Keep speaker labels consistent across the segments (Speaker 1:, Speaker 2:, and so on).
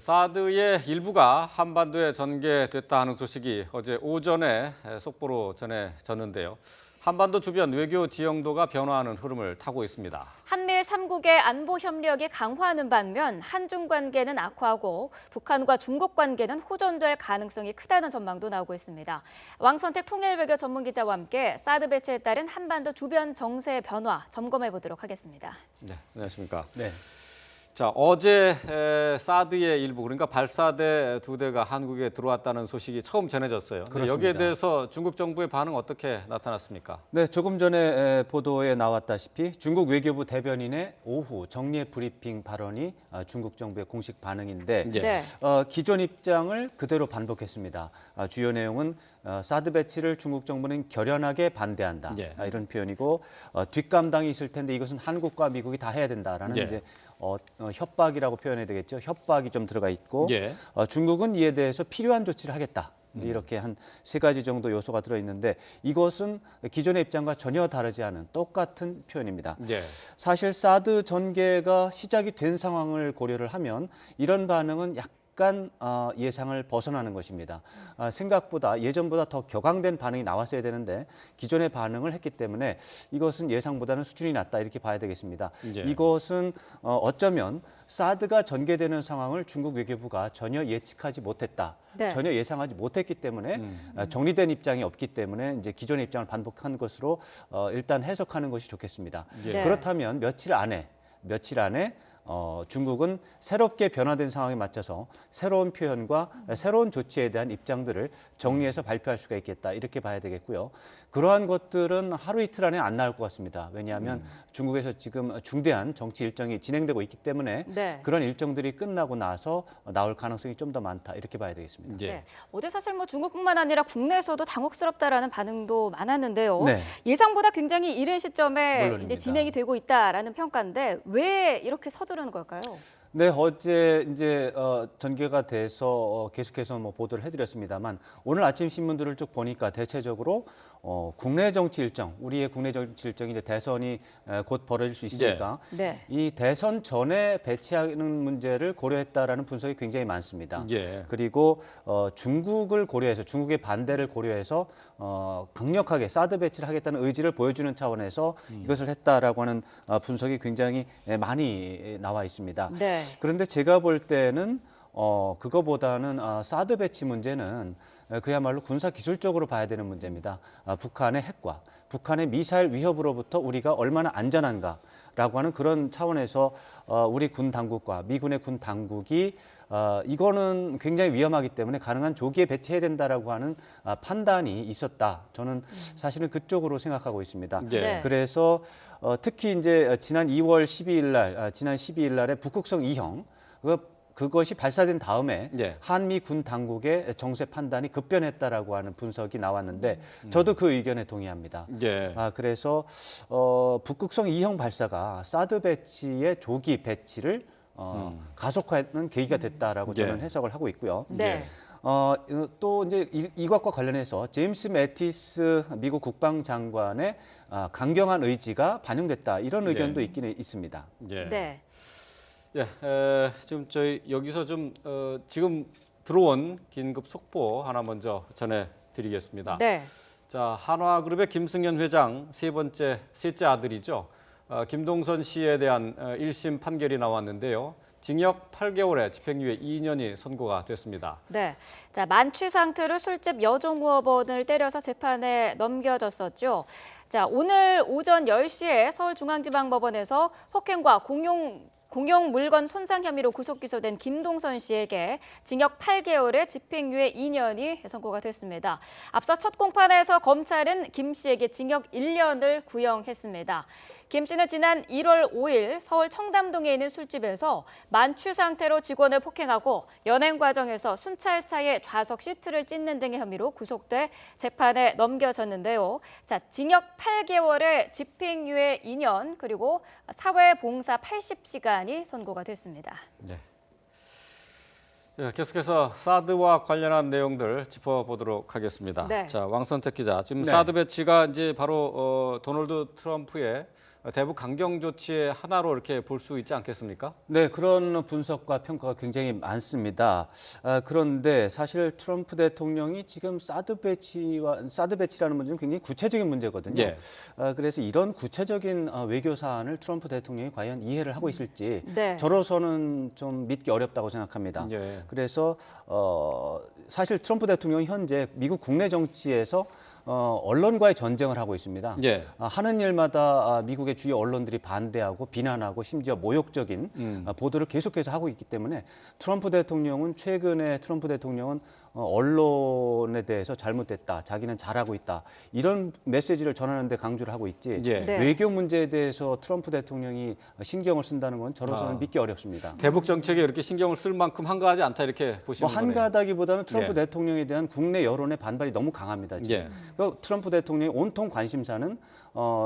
Speaker 1: 사드의 일부가 한반도에 전개됐다 하는 소식이 어제 오전에 속보로 전해졌는데요. 한반도 주변 외교 지형도가 변화하는 흐름을 타고 있습니다.
Speaker 2: 한미일 3국의 안보 협력이 강화하는 반면 한중 관계는 악화하고 북한과 중국 관계는 호전될 가능성이 크다는 전망도 나오고 있습니다. 왕선택 통일외교 전문기자와 함께 사드 배치에 따른 한반도 주변 정세의 변화 점검해 보도록 하겠습니다.
Speaker 1: 네, 안녕하십니까.
Speaker 3: 네.
Speaker 1: 자, 어제 사드의 일부, 그러니까 발사대 2대가 한국에 들어왔다는 소식이 처음 전해졌어요. 여기에 대해서 중국 정부의 반응 어떻게 나타났습니까?
Speaker 3: 네, 조금 전에 보도에 나왔다시피 중국 외교부 대변인의 오후 정례 브리핑 발언이 중국 정부의 공식 반응인데
Speaker 2: 네.
Speaker 3: 기존 입장을 그대로 반복했습니다. 주요 내용은 사드 배치를 중국 정부는 결연하게 반대한다.
Speaker 1: 예.
Speaker 3: 이런 표현이고 뒷감당이 있을 텐데 이것은 한국과 미국이 다 해야 된다라는
Speaker 1: 예.
Speaker 3: 이제 협박이라고 표현해야 되겠죠. 협박이 좀 들어가 있고
Speaker 1: 예.
Speaker 3: 중국은 이에 대해서 필요한 조치를 하겠다. 이렇게 한 3가지 정도 요소가 들어있는데 이것은 기존의 입장과 전혀 다르지 않은 똑같은 표현입니다.
Speaker 1: 예.
Speaker 3: 사실 사드 전개가 시작이 된 상황을 고려를 하면 이런 반응은 약간 예상을 벗어나는 것입니다. 생각보다 예전보다 더 격앙된 반응이 나왔어야 되는데 기존의 반응을 했기 때문에 이것은 예상보다는 수준이 낮다 이렇게 봐야 되겠습니다.
Speaker 1: 예.
Speaker 3: 이것은 어쩌면 사드가 전개되는 상황을 중국 외교부가 전혀 예측하지 못했다.
Speaker 2: 네.
Speaker 3: 전혀 예상하지 못했기 때문에 정리된 입장이 없기 때문에 이제 기존의 입장을 반복한 것으로 일단 해석하는 것이 좋겠습니다.
Speaker 1: 예.
Speaker 3: 그렇다면 며칠 안에 중국은 새롭게 변화된 상황에 맞춰서 새로운 표현과 새로운 조치에 대한 입장들을 정리해서 발표할 수가 있겠다 이렇게 봐야 되겠고요. 그러한 것들은 하루 이틀 안에 안 나올 것 같습니다. 왜냐하면 중국에서 지금 중대한 정치 일정이 진행되고 있기 때문에
Speaker 2: 네.
Speaker 3: 그런 일정들이 끝나고 나서 나올 가능성이 좀 더 많다 이렇게 봐야 되겠습니다.
Speaker 1: 예.
Speaker 2: 네. 어제 사실 중국뿐만 아니라 국내에서도 당혹스럽다라는 반응도 많았는데요.
Speaker 3: 네.
Speaker 2: 예상보다 굉장히 이른 시점에
Speaker 3: 물론입니다.
Speaker 2: 이제 진행이 되고 있다라는 평가인데 왜 이렇게 서두르는 걸까요?
Speaker 3: 네, 어제 이제 전개가 돼서 계속해서 보도를 해드렸습니다만 오늘 아침 신문들을 쭉 보니까 대체적으로 국내 정치 일정, 우리의 국내 정치 일정이 이제 대선이 곧 벌어질 수 있으니까
Speaker 2: 네.
Speaker 3: 이 대선 전에 배치하는 문제를 고려했다라는 분석이 굉장히 많습니다.
Speaker 1: 예.
Speaker 3: 그리고 중국을 고려해서 중국의 반대를 고려해서 강력하게 사드 배치를 하겠다는 의지를 보여주는 차원에서 이것을 했다라고 하는 분석이 굉장히 많이 나와 있습니다.
Speaker 2: 네.
Speaker 3: 그런데 제가 볼 때는 그거보다는 사드 배치 문제는 그야말로 군사 기술적으로 봐야 되는 문제입니다. 북한의 핵과 북한의 미사일 위협으로부터 우리가 얼마나 안전한가라고 하는 그런 차원에서 우리 군 당국과 미군의 군 당국이 이거는 굉장히 위험하기 때문에 가능한 조기에 배치해야 된다라고 하는 판단이 있었다. 저는 사실은 그쪽으로 생각하고 있습니다.
Speaker 1: 예.
Speaker 2: 네.
Speaker 3: 그래서 특히 이제 지난 2월 12일 날, 지난 12일 날에 북극성 2형 그것이 발사된 다음에
Speaker 1: 예.
Speaker 3: 한미 군 당국의 정세 판단이 급변했다라고 하는 분석이 나왔는데 저도 그 의견에 동의합니다.
Speaker 1: 예.
Speaker 3: 그래서 북극성 2형 발사가 사드 배치의 조기 배치를 가속화하는 계기가 됐다라고 저는
Speaker 1: 예.
Speaker 3: 해석을 하고 있고요.
Speaker 2: 네.
Speaker 3: 또 이제 이것과 관련해서 제임스 매티스 미국 국방장관의 강경한 의지가 반영됐다 이런 의견도 있기는 있습니다.
Speaker 1: 예.
Speaker 2: 네.
Speaker 1: 예, 지금 저희 여기서 좀 지금 들어온 긴급 속보 하나 먼저 전해드리겠습니다.
Speaker 2: 네.
Speaker 1: 자, 한화그룹의 김승현 회장 셋째 아들이죠. 김동선 씨에 대한 1심 판결이 나왔는데요. 징역 8개월에 집행유예 2년이 선고가 됐습니다.
Speaker 2: 네. 자, 만취 상태로 술집 여종업원을 때려서 재판에 넘겨졌었죠. 자, 오늘 오전 10시에 서울중앙지방법원에서 폭행과 공용 물건 손상 혐의로 구속 기소된 김동선 씨에게 징역 8개월에 집행유예 2년이 선고가 됐습니다. 앞서 첫 공판에서 검찰은 김 씨에게 징역 1년을 구형했습니다. 김 씨는 지난 1월 5일 서울 청담동에 있는 술집에서 만취 상태로 직원을 폭행하고 연행 과정에서 순찰차의 좌석 시트를 찢는 등의 혐의로 구속돼 재판에 넘겨졌는데요. 자, 징역 8개월에 집행유예 2년 그리고 사회봉사 80시간이 선고가 됐습니다.
Speaker 1: 네. 네, 계속해서 사드와 관련한 내용들 짚어보도록 하겠습니다.
Speaker 2: 네.
Speaker 1: 자, 왕선택 기자, 지금
Speaker 3: 네.
Speaker 1: 사드 배치가 이제 바로 도널드 트럼프의 대북 강경 조치의 하나로 이렇게 볼 수 있지 않겠습니까?
Speaker 3: 네, 그런 분석과 평가가 굉장히 많습니다. 그런데 사실 트럼프 대통령이 지금 사드 배치라는 문제는 굉장히 구체적인 문제거든요.
Speaker 1: 예.
Speaker 3: 그래서 이런 구체적인 외교 사안을 트럼프 대통령이 과연 이해를 하고 있을지
Speaker 2: 네.
Speaker 3: 저로서는 좀 믿기 어렵다고 생각합니다.
Speaker 1: 예.
Speaker 3: 그래서 사실 트럼프 대통령이 현재 미국 국내 정치에서 언론과의 전쟁을 하고 있습니다.
Speaker 1: 예.
Speaker 3: 하는 일마다 미국의 주요 언론들이 반대하고 비난하고 심지어 모욕적인 보도를 계속해서 하고 있기 때문에 최근에 트럼프 대통령은 언론에 대해서 잘못됐다, 자기는 잘하고 있다 이런 메시지를 전하는데 강조를 하고 있지
Speaker 1: 예.
Speaker 2: 네.
Speaker 3: 외교 문제에 대해서 트럼프 대통령이 신경을 쓴다는 건 저로서는 믿기 어렵습니다.
Speaker 1: 대북 정책에 이렇게 신경을 쓸 만큼 한가하지 않다 이렇게 보시는
Speaker 3: 뭐
Speaker 1: 거네요.
Speaker 3: 한가하다기보다는 트럼프
Speaker 1: 예.
Speaker 3: 대통령에 대한 국내 여론의 반발이 너무 강합니다. 지금.
Speaker 1: 예.
Speaker 3: 트럼프 대통령의 온통 관심사는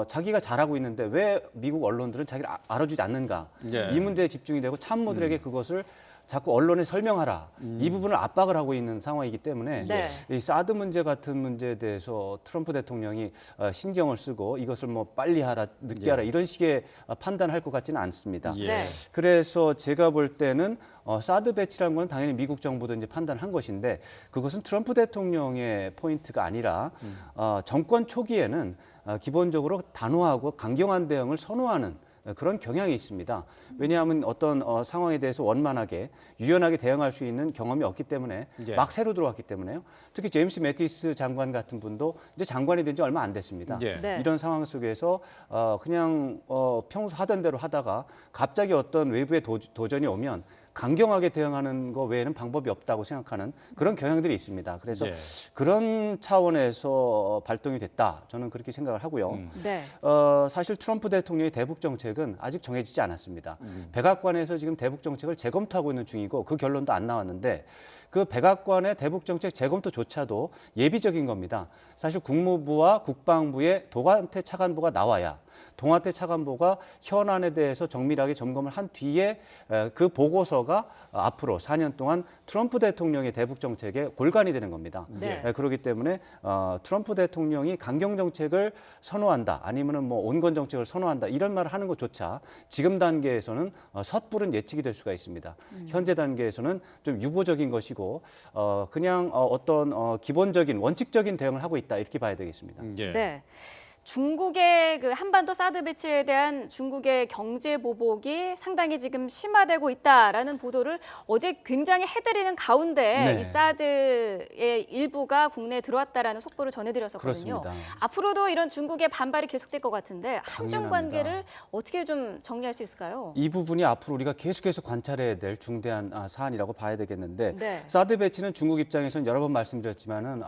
Speaker 3: 자기가 잘하고 있는데 왜 미국 언론들은 자기를 알아주지 않는가
Speaker 1: 예.
Speaker 3: 이 문제에 집중이 되고 참모들에게 그것을 자꾸 언론에 설명하라 이 부분을 압박을 하고 있는 상황이기 때문에
Speaker 2: 네.
Speaker 3: 이 사드 문제 같은 문제에 대해서 트럼프 대통령이 신경을 쓰고 이것을 뭐 빨리 하라 늦게 하라 이런 식의 판단을 할 것 같지는 않습니다.
Speaker 1: 예.
Speaker 2: 네.
Speaker 3: 그래서 제가 볼 때는 사드 배치라는 건 당연히 미국 정부도 이제 판단한 것인데 그것은 트럼프 대통령의 포인트가 아니라 정권 초기에는 기본적으로 단호하고 강경한 대응을 선호하는 그런 경향이 있습니다. 왜냐하면 어떤 상황에 대해서 원만하게 유연하게 대응할 수 있는 경험이 없기 때문에
Speaker 1: 예.
Speaker 3: 막 새로 들어왔기 때문에요. 특히 제임스 매티스 장관 같은 분도 이제 장관이 된 지 얼마 안 됐습니다.
Speaker 1: 예.
Speaker 2: 네.
Speaker 3: 이런 상황 속에서 그냥 평소 하던 대로 하다가 갑자기 어떤 외부의 도전이 오면 강경하게 대응하는 거 외에는 방법이 없다고 생각하는 그런 경향들이 있습니다. 그래서
Speaker 1: 예.
Speaker 3: 그런 차원에서 발동이 됐다. 저는 그렇게 생각을 하고요.
Speaker 2: 네.
Speaker 3: 사실 트럼프 대통령의 대북 정책은 아직 정해지지 않았습니다. 백악관에서 지금 대북 정책을 재검토하고 있는 중이고 그 결론도 안 나왔는데 그 백악관의 대북 정책 재검토조차도 예비적인 겁니다. 사실 국무부와 국방부의 도관태 차관보가 나와야 동아태 차관보가 현안에 대해서 정밀하게 점검을 한 뒤에 그 보고서가 앞으로 4년 동안 트럼프 대통령의 대북 정책의 골간이 되는 겁니다.
Speaker 2: 네.
Speaker 3: 그렇기 때문에 트럼프 대통령이 강경 정책을 선호한다, 아니면은 뭐 온건 정책을 선호한다 이런 말을 하는 것조차 지금 단계에서는 섣부른 예측이 될 수가 있습니다. 현재 단계에서는 좀 유보적인 것이고 그냥 어떤 기본적인 원칙적인 대응을 하고 있다 이렇게 봐야 되겠습니다.
Speaker 1: 예.
Speaker 2: 네. 중국의 그 한반도 사드 배치에 대한 중국의 경제 보복이 상당히 지금 심화되고 있다라는 보도를 어제 굉장히 해드리는 가운데
Speaker 3: 네.
Speaker 2: 이 사드의 일부가 국내에 들어왔다라는 속보를 전해드렸었거든요.
Speaker 3: 그렇습니다.
Speaker 2: 앞으로도 이런 중국의 반발이 계속될 것 같은데 한중
Speaker 3: 당연합니다.
Speaker 2: 관계를 어떻게 좀 정리할 수 있을까요?
Speaker 3: 이 부분이 앞으로 우리가 계속해서 관찰해야 될 중대한 사안이라고 봐야 되겠는데
Speaker 2: 네.
Speaker 3: 사드 배치는 중국 입장에서는 여러 번 말씀드렸지만은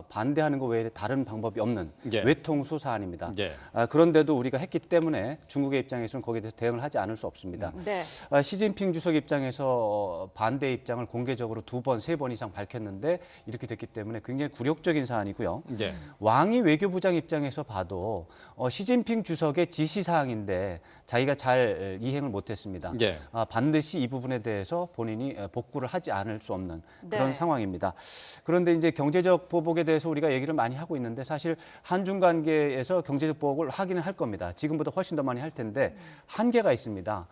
Speaker 3: 반대하는 것 외에 다른 방법이 없는
Speaker 1: 예.
Speaker 3: 외통수 사안입니다.
Speaker 1: 예.
Speaker 3: 그런데도 우리가 했기 때문에 중국의 입장에서는 거기에 대해서 대응을 하지 않을 수 없습니다.
Speaker 2: 네.
Speaker 3: 시진핑 주석 입장에서 반대 입장을 공개적으로 2번, 3번 이상 밝혔는데 이렇게 됐기 때문에 굉장히 굴욕적인 사안이고요.
Speaker 1: 예.
Speaker 3: 왕이 외교부장 입장에서 봐도 시진핑 주석의 지시 사항인데 자기가 잘 이행을 못했습니다.
Speaker 1: 예.
Speaker 3: 반드시 이 부분에 대해서 본인이 복구를 하지 않을 수 없는 그런
Speaker 2: 네.
Speaker 3: 상황입니다. 그런데 이제 경제적 보복에 대해서 우리가 얘기를 많이 하고 있는데 사실 한중 관계에서 경제적 보복을 하기는 할 겁니다. 지금보다 훨씬 더 많이 할 텐데 한계가 있습니다.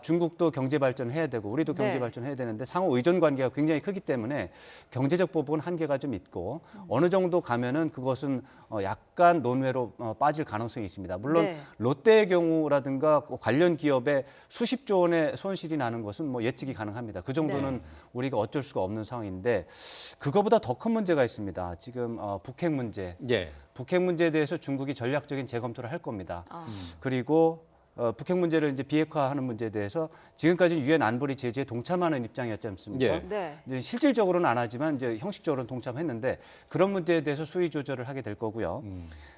Speaker 3: 중국도 경제 발전해야 되고 우리도 경제
Speaker 2: 네.
Speaker 3: 발전해야 되는데 상호 의존 관계가 굉장히 크기 때문에 경제적 보복은 한계가 좀 있고 어느 정도 가면은 그것은 약간 논외로 빠질 가능성이 있습니다. 물론
Speaker 2: 네.
Speaker 3: 롯데의 경우라든가 관련 기업에 수십조 원의 손실이 나는 것은 뭐 예측이 가능합니다. 그 정도는
Speaker 2: 네.
Speaker 3: 우리가 어쩔 수가 없는 상황인데 그거보다 더 큰 문제가 있습니다. 지금 북핵 문제.
Speaker 1: 예.
Speaker 3: 북핵 문제에 대해서 중국이 전략적인 재검토를 할 겁니다.
Speaker 2: 아.
Speaker 3: 그리고 북핵 문제를 이제 비핵화하는 문제에 대해서 지금까지 유엔 안보리 제재에 동참하는 입장이었지 않습니까?
Speaker 1: 예.
Speaker 2: 네.
Speaker 3: 이제 실질적으로는 안 하지만 이제 형식적으로는 동참했는데 그런 문제에 대해서 수위 조절을 하게 될 거고요.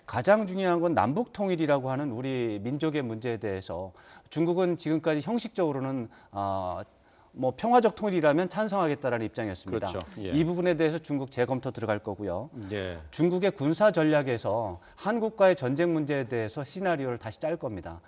Speaker 3: 가장 중요한 건 남북 통일이라고 하는 우리 민족의 문제에 대해서 중국은 지금까지 형식적으로는 뭐 평화적 통일이라면 찬성하겠다라는 입장이었습니다.
Speaker 1: 그렇죠. 예.
Speaker 3: 이 부분에 대해서 중국 재검토 들어갈 거고요.
Speaker 1: 예.
Speaker 3: 중국의 군사 전략에서 한국과의 전쟁 문제에 대해서 시나리오를 다시 짤 겁니다.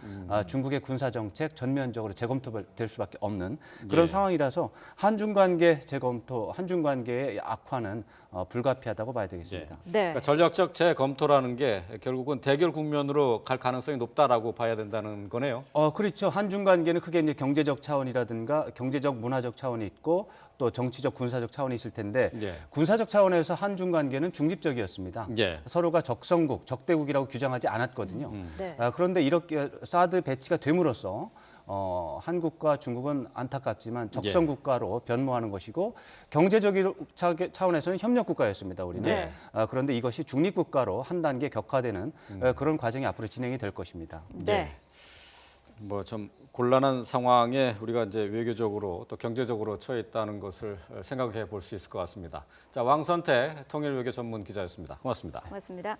Speaker 3: 중국의 군사 정책 전면적으로 재검토될 수밖에 없는 그런
Speaker 1: 예.
Speaker 3: 상황이라서 한중 관계 재검토, 한중 관계의 악화는 불가피하다고 봐야 되겠습니다.
Speaker 2: 네.
Speaker 1: 그러니까 전략적 재검토라는 게 결국은 대결 국면으로 갈 가능성이 높다라고 봐야 된다는 거네요.
Speaker 3: 그렇죠. 한중 관계는 크게 이제 경제적 차원이라든가 경제적 문화적 차원이 있고 또 정치적 군사적 차원이 있을 텐데
Speaker 1: 예.
Speaker 3: 군사적 차원에서 한중 관계는 중립적이었습니다.
Speaker 1: 예.
Speaker 3: 서로가 적성국, 적대국이라고 규정하지 않았거든요.
Speaker 2: 네.
Speaker 3: 그런데 이렇게 사드 배치가 됨으로써 한국과 중국은 안타깝지만 적성 국가로 변모하는 것이고 경제적 차원에서는 협력 국가였습니다. 우리는.
Speaker 2: 네.
Speaker 3: 그런데 이것이 중립 국가로 한 단계 격화되는 그런 과정이 앞으로 진행이 될 것입니다.
Speaker 2: 네.
Speaker 1: 뭐 좀 곤란한 상황에 우리가 이제 외교적으로 또 경제적으로 처해 있다는 것을 생각해 볼 수 있을 것 같습니다. 자, 왕선태 통일외교 전문 기자였습니다. 고맙습니다.
Speaker 2: 고맙습니다.